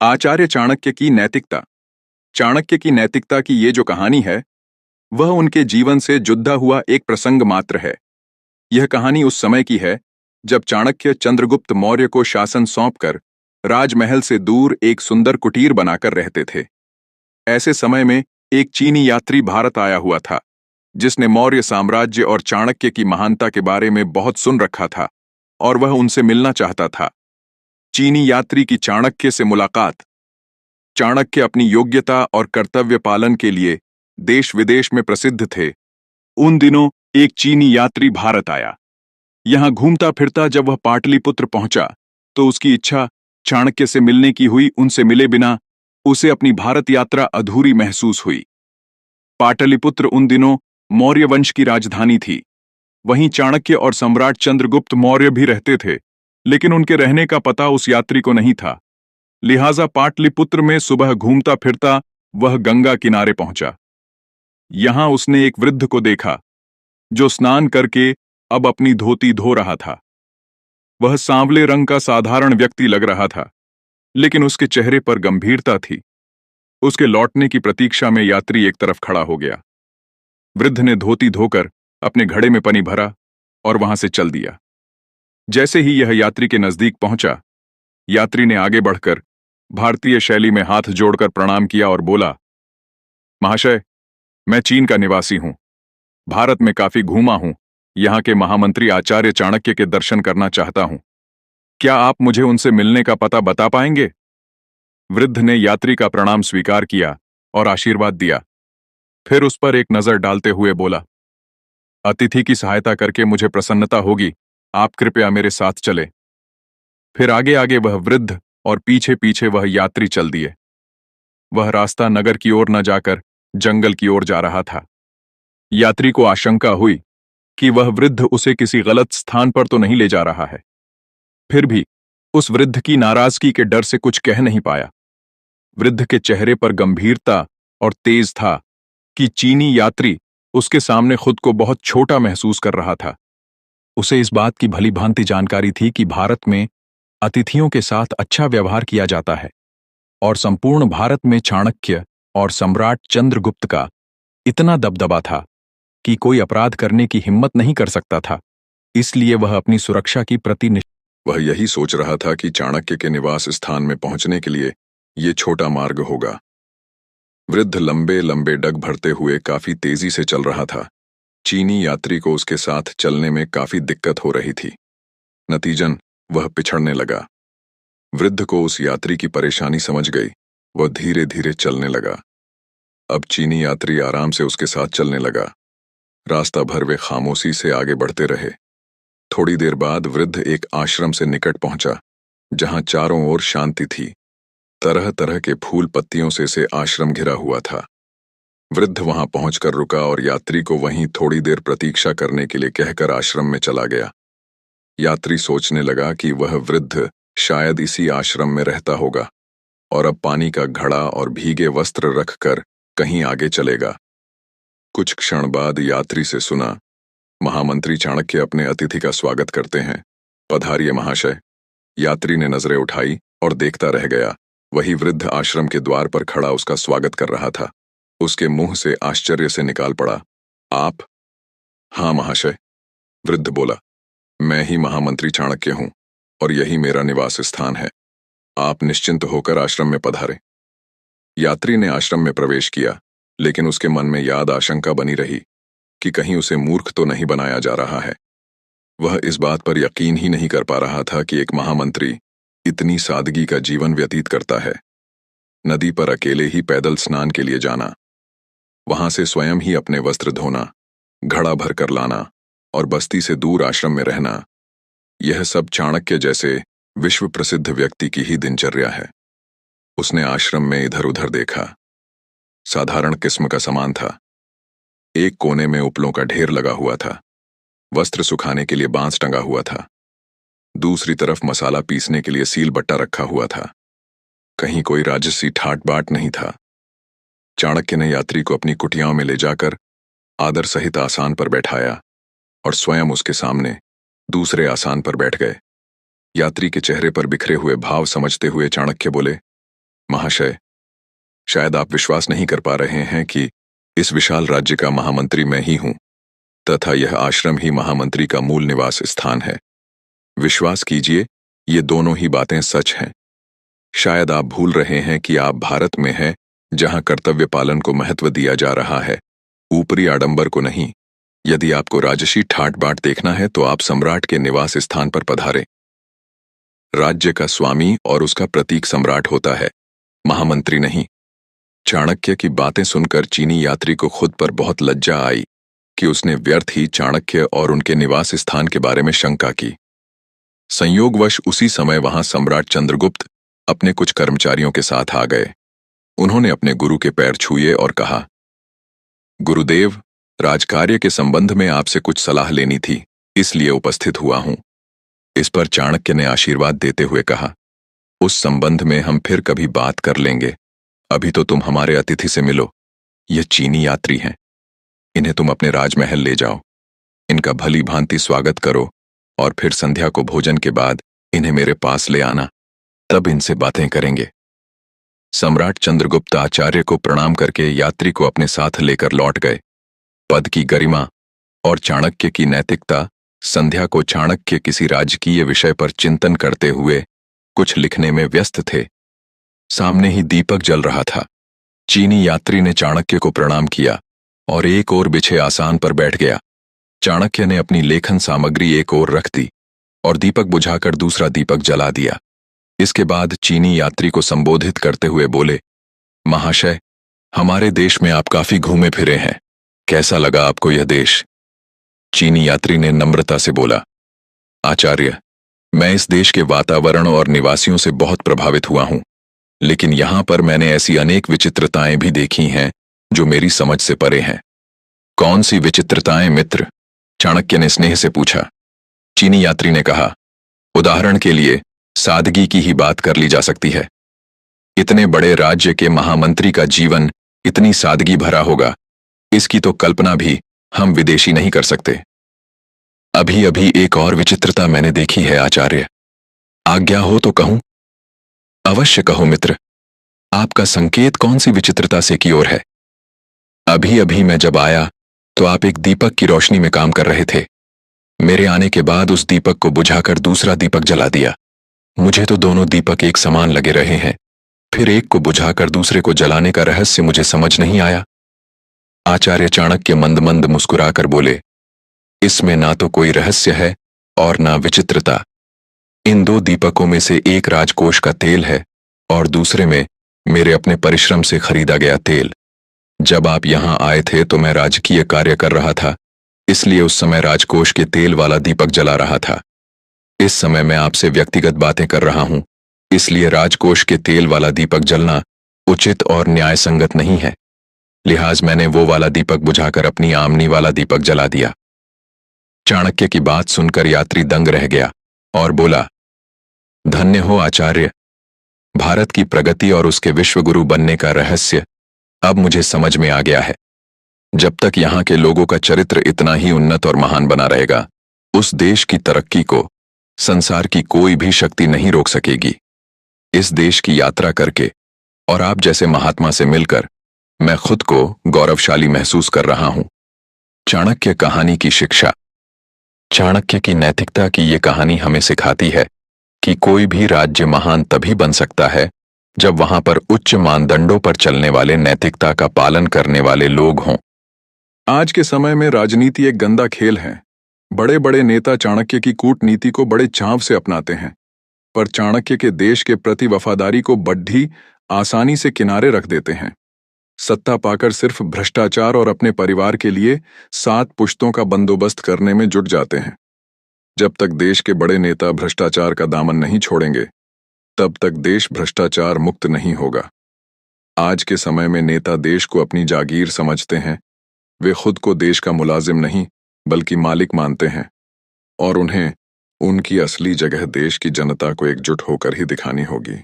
आचार्य चाणक्य की नैतिकता। चाणक्य की नैतिकता की ये जो कहानी है, वह उनके जीवन से जुड़ा हुआ एक प्रसंग मात्र है। यह कहानी उस समय की है जब चाणक्य चंद्रगुप्त मौर्य को शासन सौंपकर राजमहल से दूर एक सुंदर कुटीर बनाकर रहते थे। ऐसे समय में एक चीनी यात्री भारत आया हुआ था, जिसने मौर्य साम्राज्य और चाणक्य की महानता के बारे में बहुत सुन रखा था और वह उनसे मिलना चाहता था। चीनी यात्री की चाणक्य से मुलाकात। चाणक्य अपनी योग्यता और कर्तव्य पालन के लिए देश विदेश में प्रसिद्ध थे। उन दिनों एक चीनी यात्री भारत आया। यहां घूमता फिरता जब वह पाटलिपुत्र पहुंचा तो उसकी इच्छा चाणक्य से मिलने की हुई। उनसे मिले बिना उसे अपनी भारत यात्रा अधूरी महसूस हुई। पाटलिपुत्र उन दिनों मौर्य वंश की राजधानी थी। वहीं चाणक्य और सम्राट चंद्रगुप्त मौर्य भी रहते थे, लेकिन उनके रहने का पता उस यात्री को नहीं था। लिहाजा पाटलिपुत्र में सुबह घूमता फिरता वह गंगा किनारे पहुंचा। यहां उसने एक वृद्ध को देखा जो स्नान करके अब अपनी धोती धो रहा था। वह सांवले रंग का साधारण व्यक्ति लग रहा था, लेकिन उसके चेहरे पर गंभीरता थी। उसके लौटने की प्रतीक्षा में यात्री एक तरफ खड़ा हो गया। वृद्ध ने धोती धोकर अपने घड़े में पानी भरा और वहां से चल दिया। जैसे ही यह यात्री के नजदीक पहुंचा, यात्री ने आगे बढ़कर भारतीय शैली में हाथ जोड़कर प्रणाम किया और बोला, महाशय, मैं चीन का निवासी हूं। भारत में काफी घूमा हूं। यहां के महामंत्री आचार्य चाणक्य के दर्शन करना चाहता हूं। क्या आप मुझे उनसे मिलने का पता बता पाएंगे? वृद्ध ने यात्री का प्रणाम स्वीकार किया और आशीर्वाद दिया। फिर उस पर एक नजर डालते हुए बोला, अतिथि की सहायता करके मुझे प्रसन्नता होगी। आप कृपया मेरे साथ चले। फिर आगे आगे वह वृद्ध और पीछे पीछे वह यात्री चल दिए। वह रास्ता नगर की ओर न जाकर जंगल की ओर जा रहा था। यात्री को आशंका हुई कि वह वृद्ध उसे किसी गलत स्थान पर तो नहीं ले जा रहा है। फिर भी उस वृद्ध की नाराजगी के डर से कुछ कह नहीं पाया। वृद्ध के चेहरे पर गंभीरता और तेज था कि चीनी यात्री उसके सामने खुद को बहुत छोटा महसूस कर रहा था। उसे इस बात की भली भांति जानकारी थी कि भारत में अतिथियों के साथ अच्छा व्यवहार किया जाता है और संपूर्ण भारत में चाणक्य और सम्राट चंद्रगुप्त का इतना दबदबा था कि कोई अपराध करने की हिम्मत नहीं कर सकता था। इसलिए वह अपनी सुरक्षा की वह यही सोच रहा था कि चाणक्य के निवास स्थान में पहुंचने के लिए ये छोटा मार्ग होगा। वृद्ध लंबे लंबे डग भरते हुए काफी तेजी से चल रहा था। चीनी यात्री को उसके साथ चलने में काफी दिक्कत हो रही थी। नतीजन वह पिछड़ने लगा। वृद्ध को उस यात्री की परेशानी समझ गई। वह धीरे धीरे चलने लगा। अब चीनी यात्री आराम से उसके साथ चलने लगा। रास्ता भर वे खामोशी से आगे बढ़ते रहे। थोड़ी देर बाद वृद्ध एक आश्रम से निकट पहुंचा, जहां चारों ओर शांति थी। तरह तरह के फूल पत्तियों से आश्रम घिरा हुआ था। वृद्ध वहां पहुंचकर रुका और यात्री को वहीं थोड़ी देर प्रतीक्षा करने के लिए कहकर आश्रम में चला गया। यात्री सोचने लगा कि वह वृद्ध शायद इसी आश्रम में रहता होगा और अब पानी का घड़ा और भीगे वस्त्र रखकर कहीं आगे चलेगा। कुछ क्षण बाद यात्री से सुना, महामंत्री चाणक्य अपने अतिथि का स्वागत करते हैं। पधारिए महाशय। यात्री ने नजरें उठाई और देखता रह गया। वही वृद्ध आश्रम के द्वार पर खड़ा उसका स्वागत कर रहा था। उसके मुंह से आश्चर्य से निकाल पड़ा, आप? हाँ महाशय, वृद्ध बोला, मैं ही महामंत्री चाणक्य हूं और यही मेरा निवास स्थान है। आप निश्चिंत होकर आश्रम में पधारें। यात्री ने आश्रम में प्रवेश किया, लेकिन उसके मन में याद आशंका बनी रही कि कहीं उसे मूर्ख तो नहीं बनाया जा रहा है। वह इस बात पर यकीन ही नहीं कर पा रहा था कि एक महामंत्री इतनी सादगी का जीवन व्यतीत करता है। नदी पर अकेले ही पैदल स्नान के लिए जाना, वहां से स्वयं ही अपने वस्त्र धोना, घड़ा भर कर लाना और बस्ती से दूर आश्रम में रहना, यह सब चाणक्य जैसे विश्व प्रसिद्ध व्यक्ति की ही दिनचर्या है। उसने आश्रम में इधर उधर देखा। साधारण किस्म का सामान था। एक कोने में उपलों का ढेर लगा हुआ था। वस्त्र सुखाने के लिए बांस टंगा हुआ था। दूसरी तरफ मसाला पीसने के लिए सील बट्टा रखा हुआ था। कहीं कोई राजसी ठाट बाट नहीं था। चाणक्य ने यात्री को अपनी कुटियाओं में ले जाकर आदर सहित आसान पर बैठाया और स्वयं उसके सामने दूसरे आसान पर बैठ गए। यात्री के चेहरे पर बिखरे हुए भाव समझते हुए चाणक्य बोले, महाशय, शायद आप विश्वास नहीं कर पा रहे हैं कि इस विशाल राज्य का महामंत्री मैं ही हूं, तथा यह आश्रम ही महामंत्री का मूल निवास स्थान है। विश्वास कीजिए, ये दोनों ही बातें सच हैं। शायद आप भूल रहे हैं कि आप भारत में हैं, जहां कर्तव्य पालन को महत्व दिया जा रहा है, ऊपरी आडंबर को नहीं। यदि आपको राजसी ठाट बाट देखना है तो आप सम्राट के निवास स्थान पर पधारें। राज्य का स्वामी और उसका प्रतीक सम्राट होता है, महामंत्री नहीं। चाणक्य की बातें सुनकर चीनी यात्री को खुद पर बहुत लज्जा आई कि उसने व्यर्थ ही चाणक्य और उनके निवास स्थान के बारे में शंका की। संयोगवश उसी समय वहां सम्राट चंद्रगुप्त अपने कुछ कर्मचारियों के साथ आ गए। उन्होंने अपने गुरु के पैर छुए और कहा, गुरुदेव, राजकार्य के संबंध में आपसे कुछ सलाह लेनी थी, इसलिए उपस्थित हुआ हूं। इस पर चाणक्य ने आशीर्वाद देते हुए कहा, उस संबंध में हम फिर कभी बात कर लेंगे। अभी तो तुम हमारे अतिथि से मिलो। ये चीनी यात्री हैं, इन्हें तुम अपने राजमहल ले जाओ, इनका भली भांति स्वागत करो और फिर संध्या को भोजन के बाद इन्हें मेरे पास ले आना, तब इनसे बातें करेंगे। सम्राट चंद्रगुप्त आचार्य को प्रणाम करके यात्री को अपने साथ लेकर लौट गए। पद की गरिमा और चाणक्य की नैतिकता। संध्या को चाणक्य किसी राजकीय विषय पर चिंतन करते हुए कुछ लिखने में व्यस्त थे। सामने ही दीपक जल रहा था। चीनी यात्री ने चाणक्य को प्रणाम किया और एक ओर बिछे आसान पर बैठ गया। चाणक्य ने अपनी लेखन सामग्री एक ओर रख दी और दीपक बुझाकर दूसरा दीपक जला दिया। इसके बाद चीनी यात्री को संबोधित करते हुए बोले, महाशय, हमारे देश में आप काफी घूमे फिरे हैं, कैसा लगा आपको यह देश? चीनी यात्री ने नम्रता से बोला, आचार्य, मैं इस देश के वातावरण और निवासियों से बहुत प्रभावित हुआ हूं, लेकिन यहां पर मैंने ऐसी अनेक विचित्रताएं भी देखी हैं जो मेरी समझ से परे हैं। कौन सी विचित्रताएं मित्र? चाणक्य ने स्नेह से पूछा। चीनी यात्री ने कहा, उदाहरण के लिए सादगी की ही बात कर ली जा सकती है। इतने बड़े राज्य के महामंत्री का जीवन इतनी सादगी भरा होगा, इसकी तो कल्पना भी हम विदेशी नहीं कर सकते। अभी अभी एक और विचित्रता मैंने देखी है आचार्य, आज्ञा हो तो कहूं? अवश्य कहो मित्र, आपका संकेत कौन सी विचित्रता से की ओर है? अभी अभी मैं जब आया तो आप एक दीपक की रोशनी में काम कर रहे थे। मेरे आने के बाद उस दीपक को बुझाकर दूसरा दीपक जला दिया। मुझे तो दोनों दीपक एक समान लगे रहे हैं, फिर एक को बुझाकर दूसरे को जलाने का रहस्य मुझे समझ नहीं आया। आचार्य चाणक्य मंद मंद मुस्कुराकर बोले, इसमें ना तो कोई रहस्य है और ना विचित्रता। इन दो दीपकों में से एक राजकोष का तेल है और दूसरे में मेरे अपने परिश्रम से खरीदा गया तेल। जब आप यहां आए थे तो मैं राजकीय कार्य कर रहा था, इसलिए उस समय राजकोष के तेल वाला दीपक जला रहा था। इस समय मैं आपसे व्यक्तिगत बातें कर रहा हूं, इसलिए राजकोष के तेल वाला दीपक जलना उचित और न्याय संगत नहीं है। लिहाज मैंने वो वाला दीपक बुझाकर अपनी आमनी वाला दीपक जला दिया। चाणक्य की बात सुनकर यात्री दंग रह गया और बोला, धन्य हो आचार्य, भारत की प्रगति और उसके विश्वगुरु बनने का रहस्य अब मुझे समझ में आ गया है। जब तक यहाँ के लोगों का चरित्र इतना ही उन्नत और महान बना रहेगा, उस देश की तरक्की को संसार की कोई भी शक्ति नहीं रोक सकेगी। इस देश की यात्रा करके और आप जैसे महात्मा से मिलकर मैं खुद को गौरवशाली महसूस कर रहा हूं। चाणक्य कहानी की शिक्षा। चाणक्य की नैतिकता की ये कहानी हमें सिखाती है कि कोई भी राज्य महान तभी बन सकता है जब वहां पर उच्च मानदंडों पर चलने वाले नैतिकता का पालन करने वाले लोग हों। आज के समय में राजनीति एक गंदा खेल है। बड़े बड़े नेता चाणक्य की कूटनीति को बड़े चाव से अपनाते हैं, पर चाणक्य के देश के प्रति वफादारी को बड्ढी आसानी से किनारे रख देते हैं। सत्ता पाकर सिर्फ भ्रष्टाचार और अपने परिवार के लिए 7 पुश्तों का बंदोबस्त करने में जुट जाते हैं। जब तक देश के बड़े नेता भ्रष्टाचार का दामन नहीं छोड़ेंगे, तब तक देश भ्रष्टाचार मुक्त नहीं होगा। आज के समय में नेता देश को अपनी जागीर समझते हैं। वे खुद को देश का मुलाजिम नहीं बल्कि मालिक मानते हैं और उन्हें उनकी असली जगह देश की जनता को एकजुट होकर ही दिखानी होगी।